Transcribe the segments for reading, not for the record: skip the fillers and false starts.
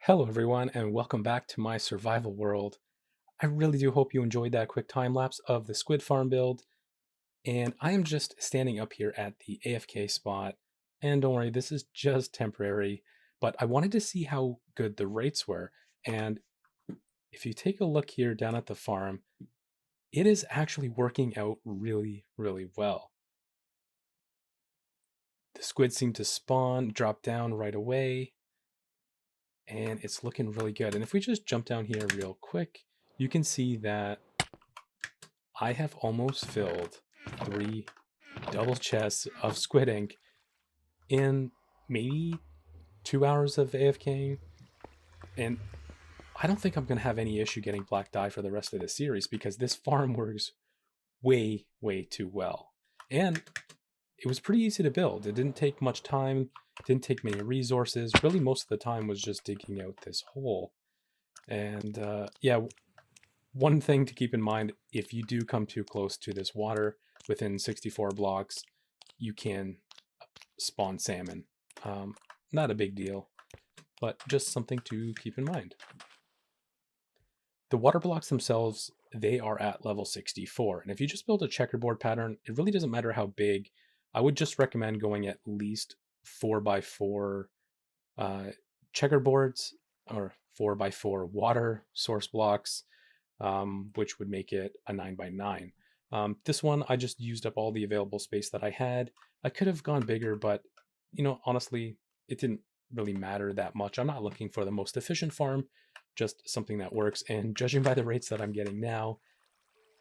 Hello everyone and welcome back to my survival world. I really do hope you enjoyed that quick time lapse of the squid farm build, and I am just standing up here at the AFK spot, and don't worry, this is just temporary, but I wanted to see how good the rates were, and if you take a look here down at the farm, it is actually working out really well. The squid seem to spawn, drop down right away, and it's looking really good. And if we just jump down here real quick, you can see that I have almost filled 3 double chests of squid ink in maybe 2 hours of AFKing, and I don't think I'm going to have any issue getting black dye for the rest of the series because this farm works way too well. And it was pretty easy to build. It didn't take much time, didn't take many resources. Really, most of the time was just digging out this hole. And yeah, one thing to keep in mind, if you do come too close to this water within 64 blocks, you can spawn salmon. Not a big deal, but just something to keep in mind. The water blocks themselves, they are at level 64. And if you just build a checkerboard pattern, it really doesn't matter how big. I would just recommend going at least 4x4 checkerboards or 4x4 water source blocks, which would make it a 9x9. This one, I just used up all the available space that I had. I could have gone bigger, but honestly, it didn't really matter that much. I'm not looking for the most efficient farm, just something that works. And judging by the rates that I'm getting now,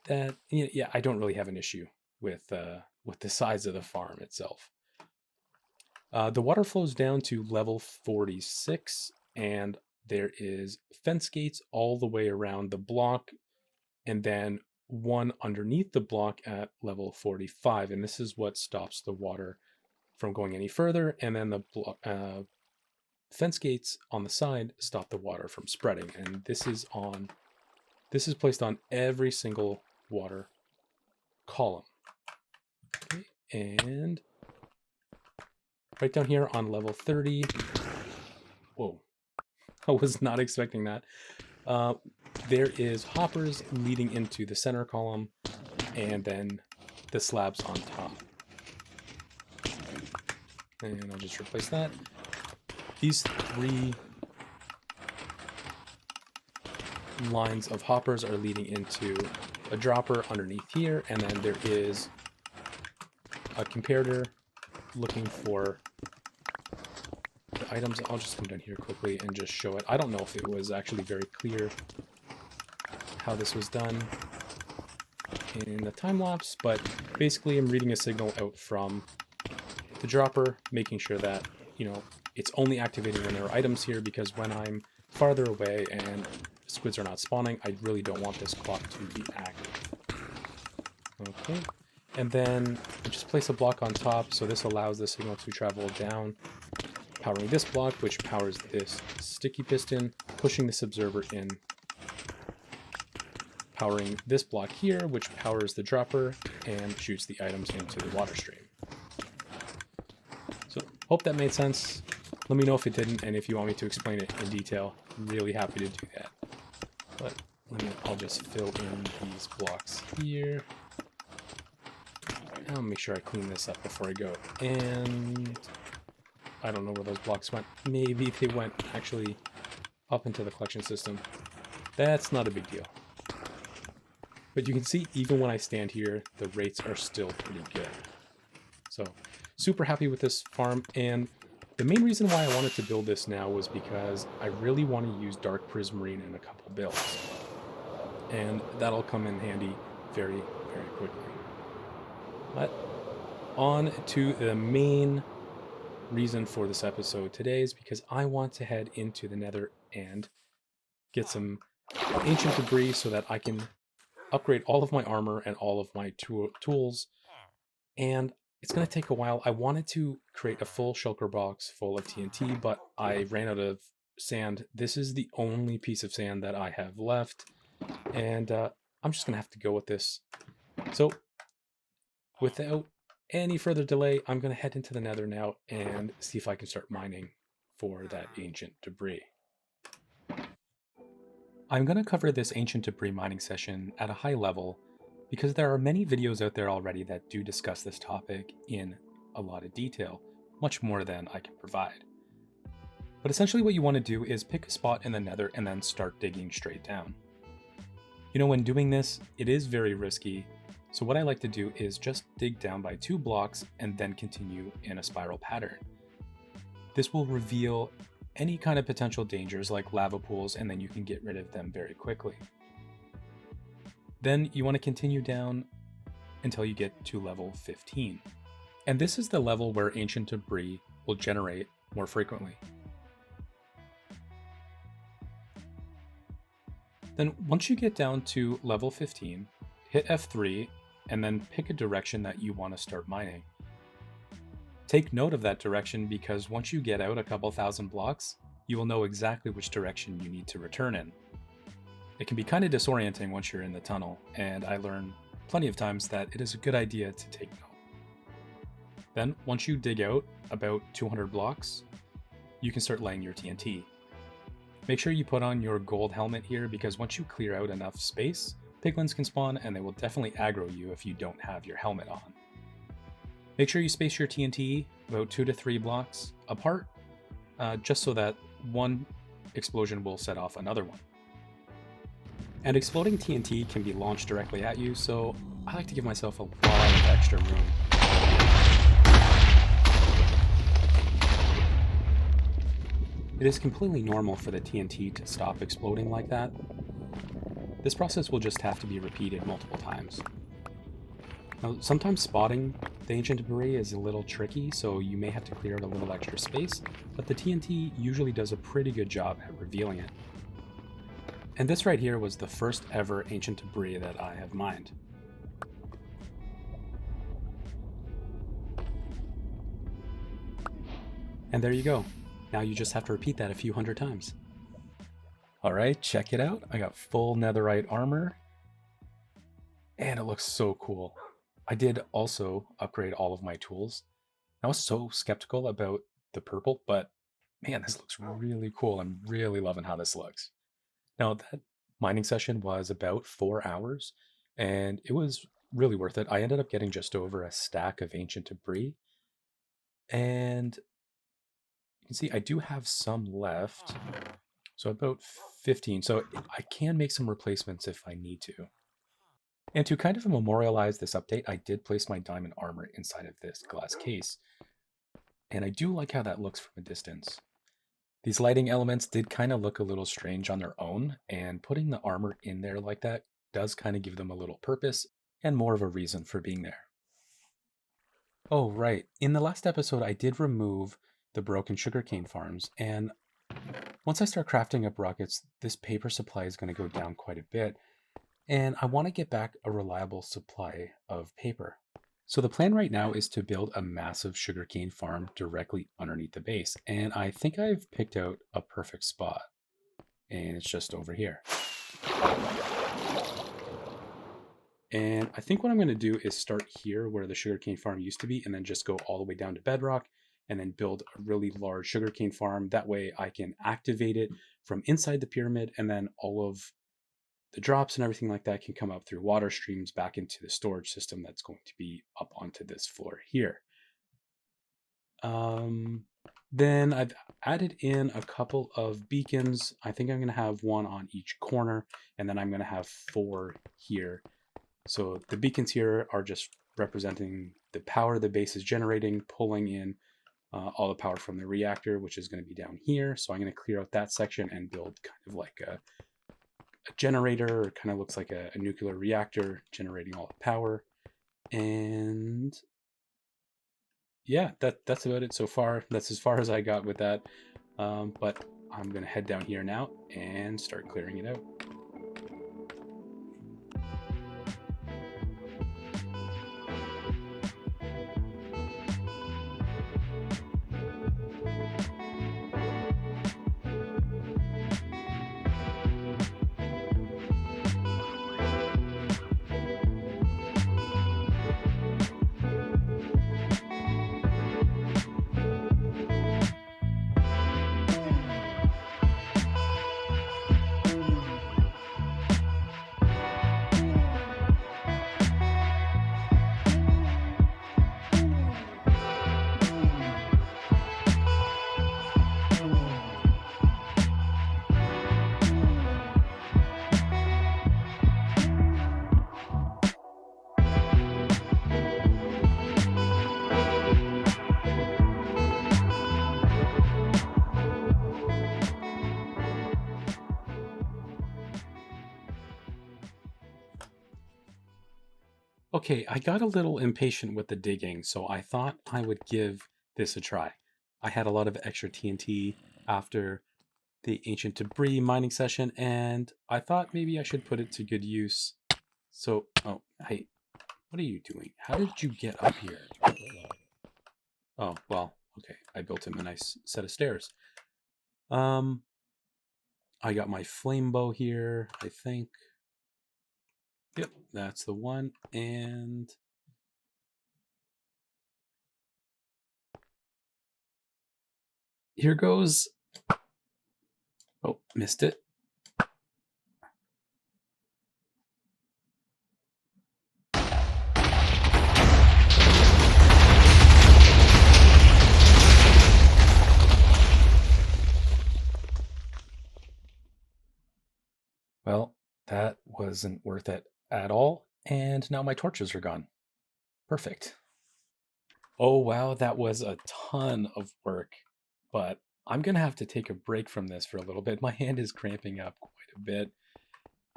that yeah, I don't really have an issue with the size of the farm itself. The water flows down to level 46, and there is fence gates all the way around the block, and then one underneath the block at level 45. And this is what stops the water from going any further. And then the fence gates on the side stop the water from spreading. And this is placed on every single water column. Okay, and right down here on level 30. Whoa, I was not expecting that. There is hoppers leading into the center column, and then the slabs on top. And I'll just replace that. These 3 lines of hoppers are leading into a dropper underneath here, and then there is a comparator looking for the items. I'll just come down here quickly and just show it. I don't know if it was actually very clear how this was done in the time lapse, but basically I'm reading a signal out from the dropper, making sure that it's only activating when there are items here, because when I'm farther away and squids are not spawning, I really don't want this clock to be active. Okay, and then I just place a block on top, so this allows the signal to travel down, powering this block, which powers this sticky piston, pushing this observer in, powering this block here, which powers the dropper and shoots the items into the water stream. So hope that made sense. Let me know if it didn't, and if you want me to explain it in detail, I'm really happy to do that. But I'll just fill in these blocks here. I'll make sure I clean this up before I go. And I don't know where those blocks went. Maybe they went actually up into the collection system. That's not a big deal. But you can see, even when I stand here, the rates are still pretty good. So super happy with this farm. And the main reason why I wanted to build this now was because I really want to use dark prismarine in a couple builds. And that'll come in handy very quickly. But on to the main reason for this episode today is because I want to head into the nether and get some ancient debris so that I can upgrade all of my armor and all of my tools. And it's going to take a while. I wanted to create a full shulker box full of TNT, but I ran out of sand. This is the only piece of sand that I have left, and I'm just going to have to go with this. So without any further delay, I'm going to head into the nether now and see if I can start mining for that ancient debris. I'm going to cover this ancient debris mining session at a high level because there are many videos out there already that do discuss this topic in a lot of detail, much more than I can provide. But essentially what you want to do is pick a spot in the nether and then start digging straight down. You know, when doing this, it is very risky, so what I like to do is just dig down by 2 blocks and then continue in a spiral pattern. This will reveal any kind of potential dangers like lava pools, and then you can get rid of them very quickly. Then you want to continue down until you get to level 15. And this is the level where ancient debris will generate more frequently. Then once you get down to level 15, hit F3 and then pick a direction that you want to start mining. Take note of that direction because once you get out a couple thousand blocks, you will know exactly which direction you need to return in. It can be kind of disorienting once you're in the tunnel, and I learned plenty of times that it is a good idea to take note. Then, once you dig out about 200 blocks, you can start laying your TNT. Make sure you put on your gold helmet here because once you clear out enough space, piglins can spawn and they will definitely aggro you if you don't have your helmet on. Make sure you space your TNT about 2 to 3 blocks apart, just so that one explosion will set off another one. And exploding TNT can be launched directly at you, so I like to give myself a lot of extra room. It is completely normal for the TNT to stop exploding like that. This process will just have to be repeated multiple times. Now, sometimes spotting the ancient debris is a little tricky, so you may have to clear out a little extra space, but the TNT usually does a pretty good job at revealing it. And this right here was the first ever ancient debris that I have mined. And there you go. Now you just have to repeat that a few hundred times. Alright, check it out. I got full netherite armor. And it looks so cool. I did also upgrade all of my tools. I was so skeptical about the purple, but man, this looks really cool. I'm really loving how this looks. Now, that mining session was about 4 hours, and it was really worth it. I ended up getting just over a stack of ancient debris. And you can see I do have some left. So about 15. So I can make some replacements if I need to. And to kind of memorialize this update, I did place my diamond armor inside of this glass case. And I do like how that looks from a distance. These lighting elements did kind of look a little strange on their own, and putting the armor in there like that does kind of give them a little purpose and more of a reason for being there. Oh, right. In the last episode, I did remove the broken sugarcane farms, and once I start crafting up rockets, this paper supply is going to go down quite a bit. And I want to get back a reliable supply of paper. So the plan right now is to build a massive sugarcane farm directly underneath the base. And I think I've picked out a perfect spot. And it's just over here. And I think what I'm going to do is start here where the sugarcane farm used to be, and then just go all the way down to bedrock and then build a really large sugarcane farm. That way I can activate it from inside the pyramid, and then all of the drops and everything like that can come up through water streams back into the storage system that's going to be up onto this floor here. Then I've added in a couple of beacons. I think I'm going to have one on each corner, and then I'm going to have 4 here. So the beacons here are just representing the power the base is generating, pulling in all the power from the reactor, which is going to be down here. So I'm going to clear out that section and build kind of like a generator, or kind of looks like a nuclear reactor generating all the power. And yeah, that's about it so far. That's as far as I got with that. But I'm going to head down here now and start clearing it out. Okay, I got a little impatient with the digging, so I thought I would give this a try. I had a lot of extra TNT after the ancient debris mining session, and I thought maybe I should put it to good use. So, oh, hey, what are you doing? How did you get up here? Oh, well, okay. I built him a nice set of stairs. Um, I got my flame bow here, I think. Yep, that's the one. And here goes. Oh, missed it. Well, that wasn't worth it at all. And now my torches are gone. Perfect. Oh, wow, that was a ton of work. But I'm going to have to take a break from this for a little bit. My hand is cramping up quite a bit.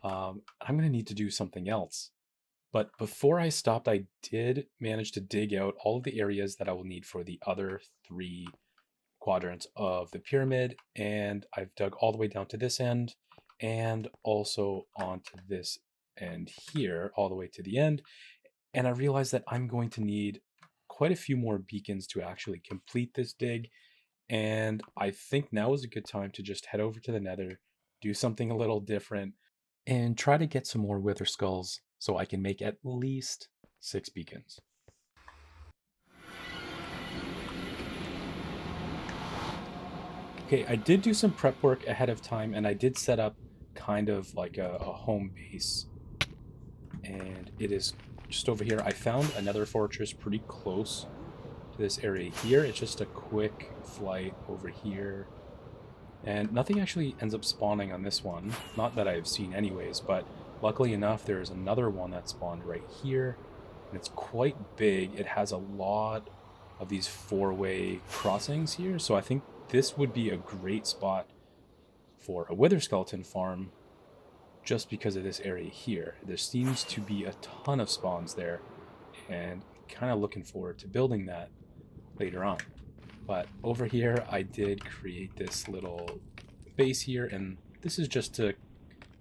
I'm going to need to do something else. But before I stopped, I did manage to dig out all of the areas that I will need for the other three quadrants of the pyramid. And I've dug all the way down to this end and also onto this end here, all the way to the end. And I realized that I'm going to need quite a few more beacons to actually complete this dig. And I think now is a good time to just head over to the nether, do something a little different, and try to get some more wither skulls so I can make at least 6 beacons. Okay, I did do some prep work ahead of time and I did set up kind of like a home base. And it is just over here. I found another fortress pretty close to this area here. It's just a quick flight over here. And nothing actually ends up spawning on this one. Not that I've seen anyways, but luckily enough, there's another one that spawned right here. And it's quite big. It has a lot of these 4-way crossings here. So I think this would be a great spot for a wither skeleton farm just because of this area here. There seems to be a ton of spawns there. And I'm kind of looking forward to building that later on. But over here, I did create this little base here, and this is just to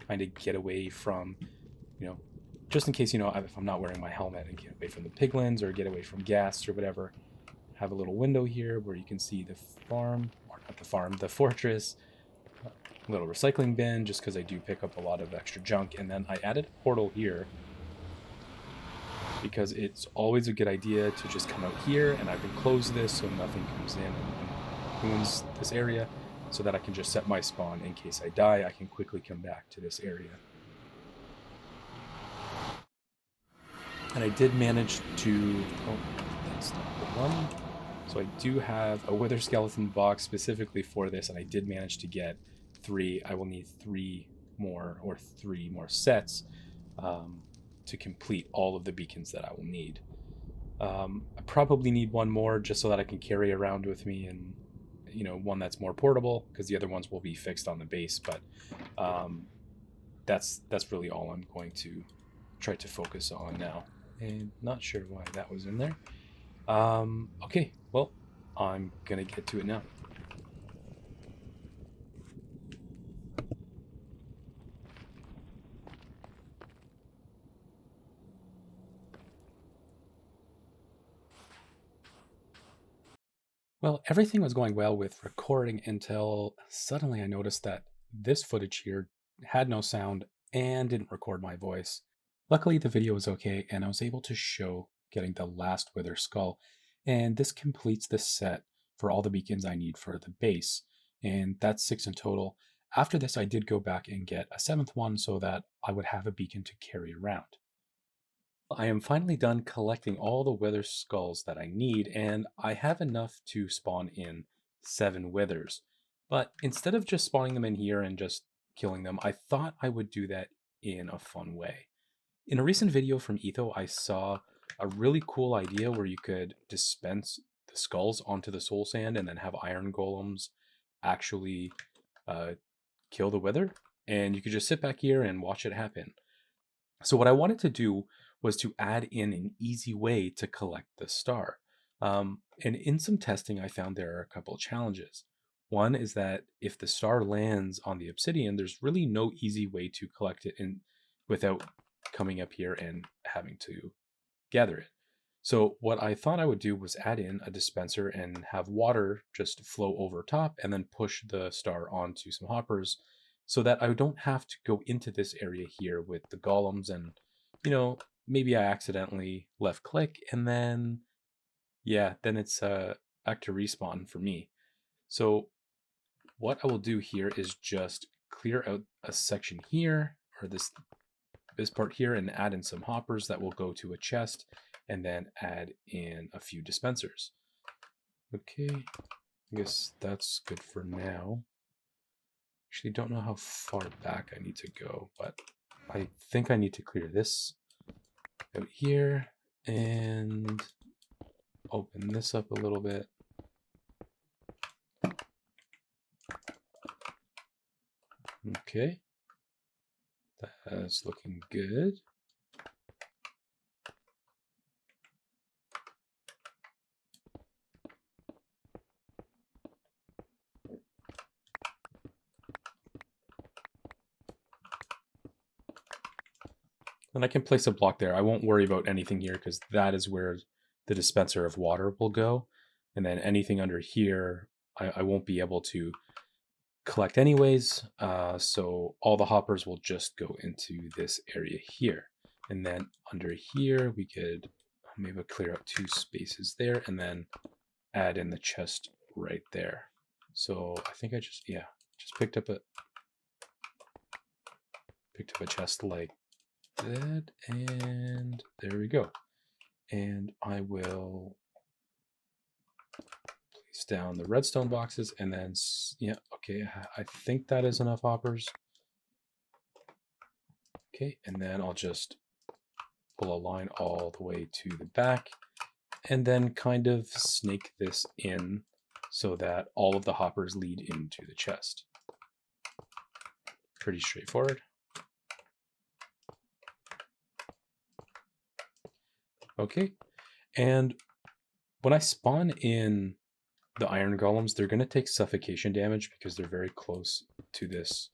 kind of get away from, just in case, if I'm not wearing my helmet and get away from the piglins or get away from gas or whatever. Have a little window here where you can see the farm, or not the farm, the fortress, a little recycling bin, just because I do pick up a lot of extra junk. And then I added a portal here because it's always a good idea to just come out here, and I can close this so nothing comes in and ruins this area, so that I can just set my spawn in case I die. I can quickly come back to this area. And I did manage to, oh, that's not the one. So I do have a wither skeleton box specifically for this, and I did manage to get 3. I will need 3 more sets to complete all of the beacons that I will need. I probably need one more just so that I can carry around with me, and one that's more portable, because the other ones will be fixed on the base. But that's really all I'm going to try to focus on now. And not sure why that was in there. Okay, well, I'm gonna get to it now. Well, everything was going well with recording until suddenly I noticed that this footage here had no sound and didn't record my voice. Luckily, the video was okay, and I was able to show getting the last wither skull, and this completes the set for all the beacons I need for the base, and that's 6 in total. After this, I did go back and get a 7th one so that I would have a beacon to carry around. I am finally done collecting all the wither skulls that I need, and I have enough to spawn in 7 withers. But instead of just spawning them in here and just killing them, I thought I would do that in a fun way. In a recent video from Etho, I saw a really cool idea where you could dispense the skulls onto the soul sand and then have iron golems actually kill the wither, and you could just sit back here and watch it happen. So what I wanted to do was to add in an easy way to collect the star. And in some testing, I found there are a couple challenges. One is that if the star lands on the obsidian, there's really no easy way to collect it in without coming up here and having to gather it. So what I thought I would do was add in a dispenser and have water just flow over top and then push the star onto some hoppers so that I don't have to go into this area here with the golems and, maybe I accidentally left click and then, yeah, then it's back to respawn for me. So what I will do here is just clear out a section here, or this part here, and add in some hoppers that will go to a chest, and then add in a few dispensers. Okay, I guess that's good for now. Actually, don't know how far back I need to go, but I think I need to clear this out here and open this up a little bit. Okay, that's looking good. And I can place a block there. I won't worry about anything here because that is where the dispenser of water will go. And then anything under here, I won't be able to collect anyways. So all the hoppers will just go into this area here. And then under here, we could maybe clear out 2 spaces there and then add in the chest right there. So I think I just picked up a chest like that, and there we go. And I will place down the redstone boxes and then, yeah, okay, I think that is enough hoppers. Okay, and then I'll just pull a line all the way to the back and then kind of snake this in so that all of the hoppers lead into the chest. Pretty straightforward. Okay, and when I spawn in the iron golems, they're going to take suffocation damage because they're very close to this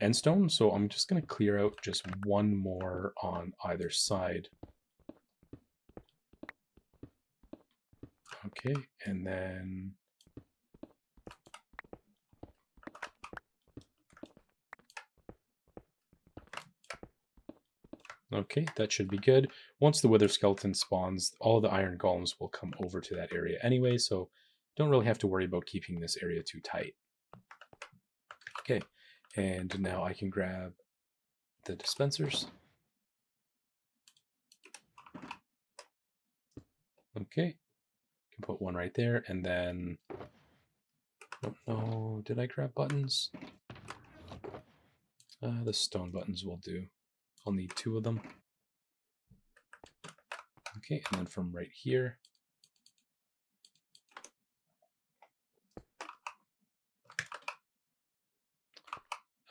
endstone. So I'm just going to clear out just one more on either side. Okay, and then okay, that should be good. Once the wither skeleton spawns, all the iron golems will come over to that area anyway, so don't really have to worry about keeping this area too tight. Okay, and now I can grab the dispensers. Okay, can put one right there, and then don't know, did I grab buttons? The stone buttons will do. I'll need 2 of them. Okay, and then from right here,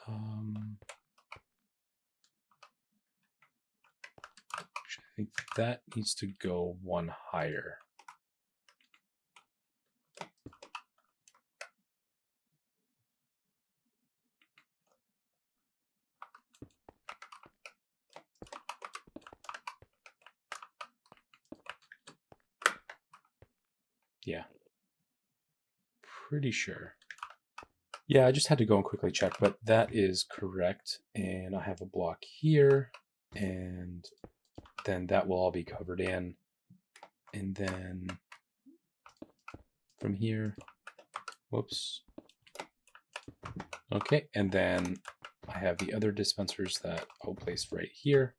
I think that needs to go one higher. Yeah, pretty sure. Yeah, I just had to go and quickly check, but that is correct. And I have a block here, and then that will all be covered in. And then from here, whoops. Okay, and then I have the other dispensers that I'll place right here.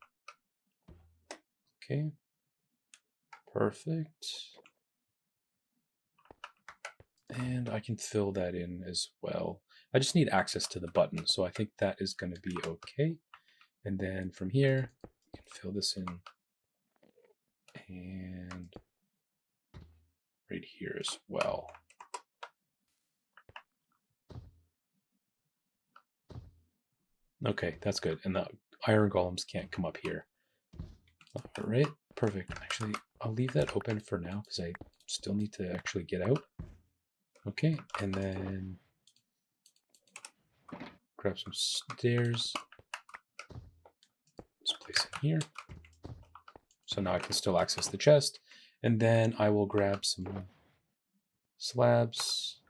Okay, perfect. And I can fill that in as well. I just need access to the button, so I think that is going to be okay. And then from here, I can fill this in. And right here as well. Okay, that's good. And the iron golems can't come up here. All right, perfect. Actually, I'll leave that open for now because I still need to actually get out. Okay, and then grab some stairs. Let's place it here. So now I can still access the chest. And then I will grab some slabs.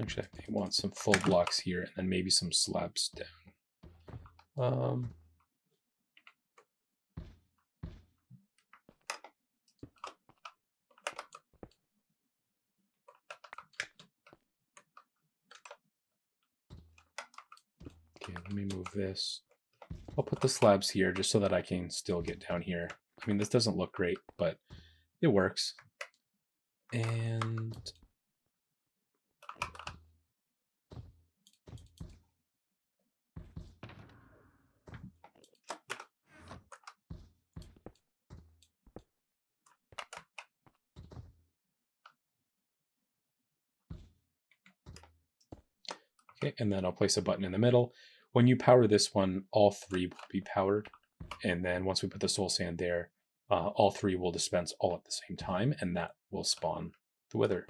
Actually, I may want some full blocks here and then maybe some slabs down. Okay, let me move this. I'll put the slabs here just so that I can still get down here. I mean, this doesn't look great, but it works. And okay, and then I'll place a button in the middle. When you power this one, all three will be powered. And then once we put the soul sand there, all three will dispense all at the same time, and that will spawn the wither.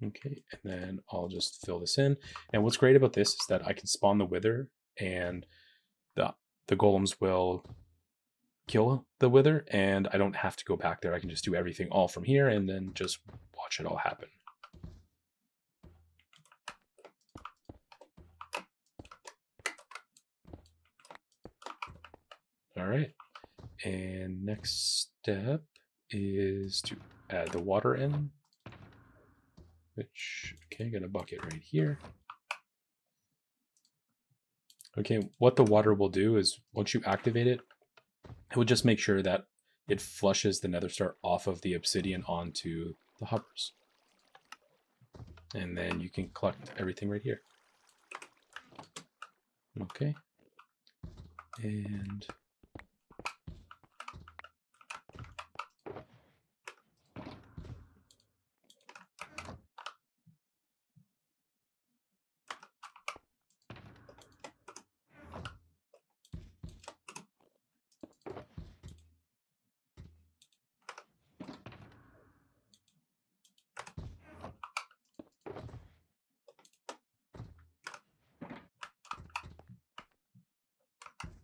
Okay, and then I'll just fill this in. And what's great about this is that I can spawn the wither, and the golems will kill the wither, and I don't have to go back there. I can just do everything all from here and then just watch it all happen. All right, and next step is to add the water in, which, okay, I got a bucket right here. Okay, what the water will do is once you activate it, it will just make sure that it flushes the nether star off of the obsidian onto the hoppers. And then you can collect everything right here. Okay. And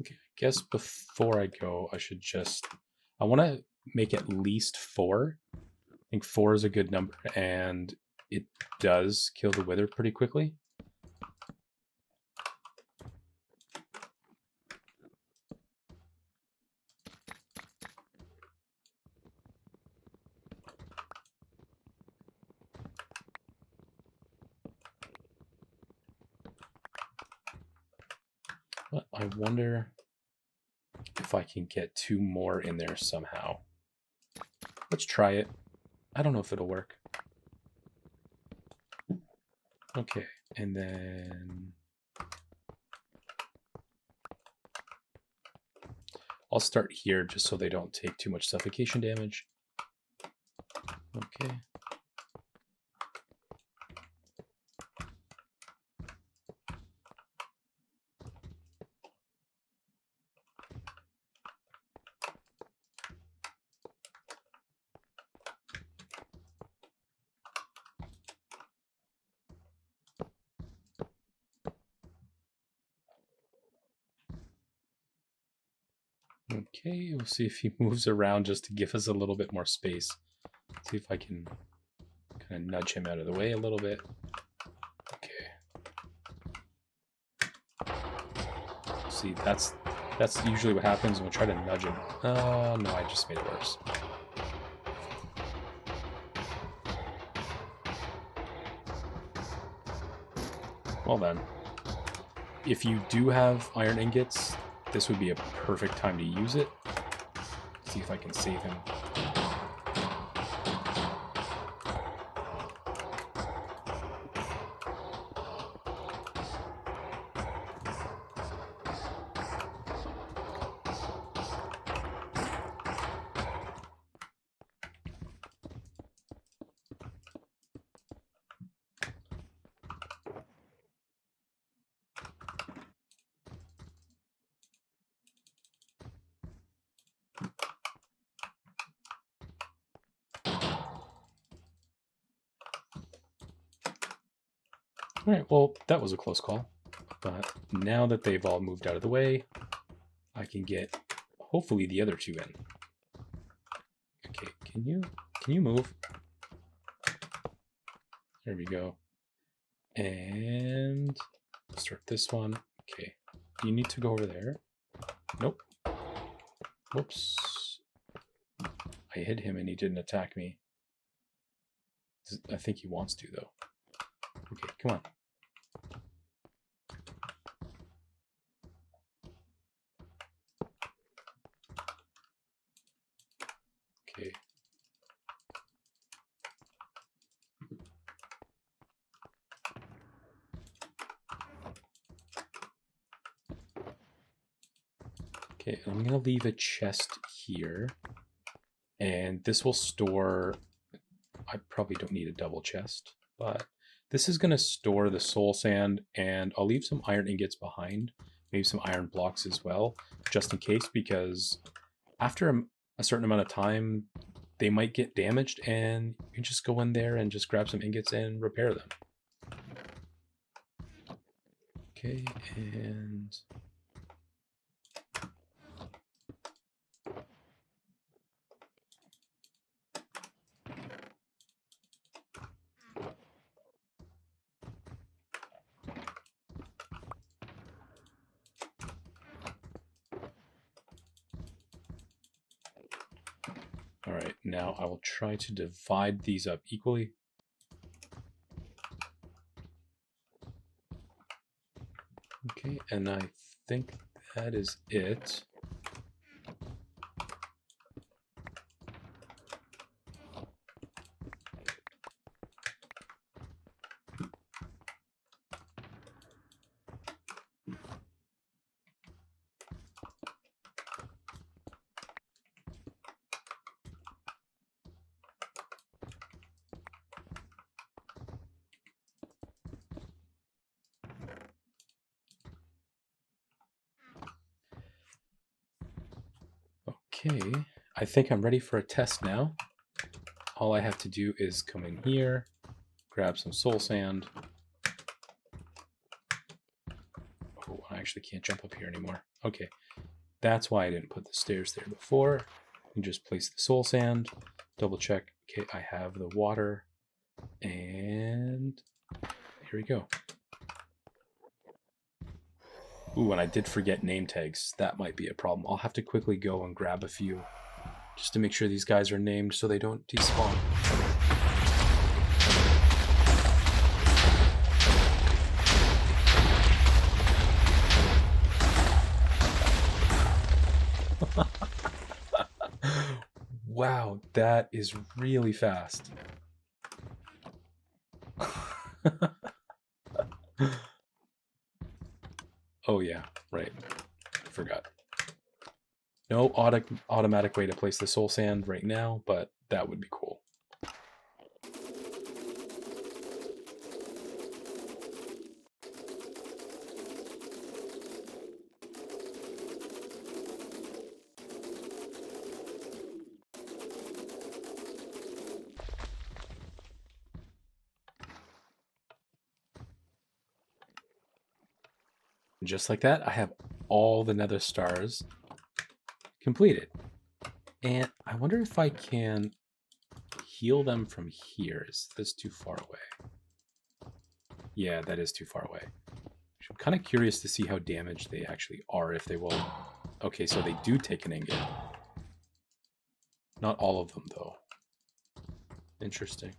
okay, I guess before I go, I want to make at least 4. I think 4 is a good number, and it does kill the wither pretty quickly. But I wonder if I can get 2 more in there somehow. Let's try it. I don't know if it'll work. Okay, and then I'll start here just so they don't take too much suffocation damage. Okay. Okay, we'll see if he moves around just to give us a little bit more space. See if I can kind of nudge him out of the way a little bit. Okay. See, that's usually what happens when we try to nudge him. Oh, no, I just made it worse. Well then, if you do have iron ingots, this would be a perfect time to use it. See if I can save him. All right, well, that was a close call. But now that they've all moved out of the way, I can get, hopefully, the other two in. Okay, can you move? There we go. And start this one. Okay, you need to go over there. Nope. Whoops. I hit him and he didn't attack me. I think he wants to, though. Okay, come on. Okay. Okay, I'm going to leave a chest here. And this will store... I probably don't need a double chest, but this is going to store the soul sand, and I'll leave some iron ingots behind, maybe some iron blocks as well, just in case, because after a certain amount of time, they might get damaged, and you can just go in there and just grab some ingots and repair them. Okay, and... all right, now I will try to divide these up equally. Okay, and I think that is it. Okay, I think I'm ready for a test now. All I have to do is come in here, grab some soul sand. Oh, I actually can't jump up here anymore. Okay, that's why I didn't put the stairs there before. You just place the soul sand, double check. Okay, I have the water, and here we go. Ooh, and I did forget name tags. That might be a problem. I'll have to quickly go and grab a few just to make sure these guys are named so they don't despawn. Wow, that is really fast. Oh yeah, right. I forgot. No automatic way to place the soul sand right now, but that would be cool. Just like that, I have all the nether stars completed. And I wonder if I can heal them from here. Is this too far away? Yeah, that is too far away. I'm kind of curious to see how damaged they actually are, if they will. Okay, so they do take an ingot. Not all of them, though. Interesting.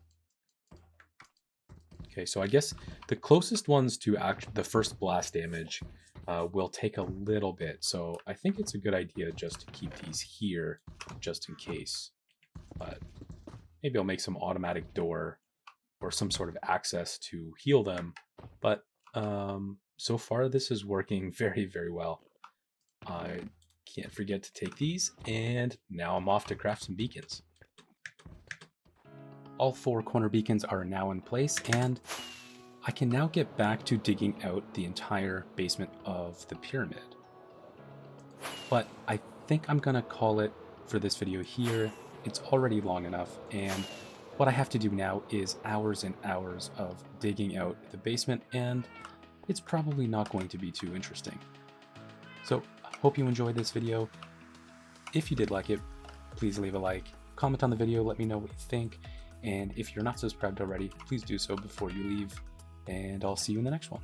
Okay, so I guess the closest ones to the first blast damage will take a little bit. So I think it's a good idea just to keep these here, just in case. But maybe I'll make some automatic door or some sort of access to heal them. But so far, this is working very, very well. I can't forget to take these, and now I'm off to craft some beacons. All 4 corner beacons are now in place, and I can now get back to digging out the entire basement of the pyramid. But I think I'm gonna call it for this video here. It's already long enough, and what I have to do now is hours and hours of digging out the basement, and it's probably not going to be too interesting. So I hope you enjoyed this video. If you did like it, please leave a like, comment on the video, let me know what you think, and if you're not subscribed already, please do so before you leave, and I'll see you in the next one.